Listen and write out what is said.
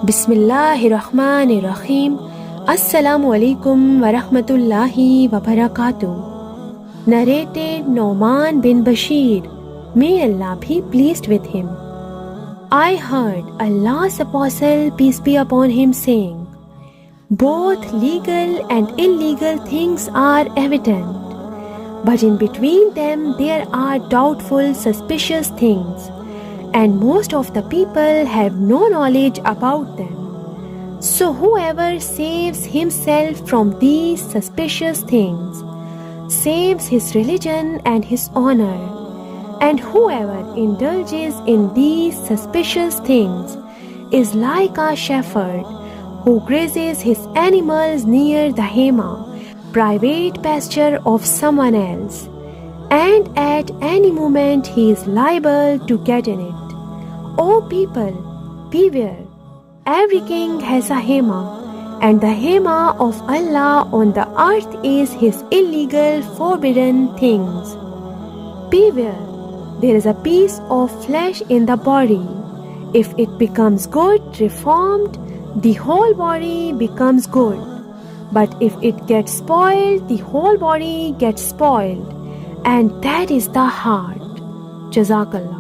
Bismillahirrahmanirrahim. Assalamu alaikum wa rahmatullahi wa barakatuh. Narrated Noman bin Bashir. May Allah be pleased with him. I heard Allah's Apostle, peace be upon him, saying, both legal and illegal things are evident, but in between them there are doubtful, suspicious things, and most of the people have no knowledge about them. So whoever saves himself from these suspicious things saves his religion and his honor, and whoever indulges in these suspicious things is like a shepherd who grazes his animals near the hema, private pasture of someone else, and at any moment he is liable to get in it. O people, beware! Every king has a hema, and the hema of Allah on the earth is his illegal, forbidden things. Beware! There is a piece of flesh in the body. If it becomes good, reformed, the whole body becomes good. But if it gets spoiled, the whole body gets spoiled. And that is the heart. Jazakallah.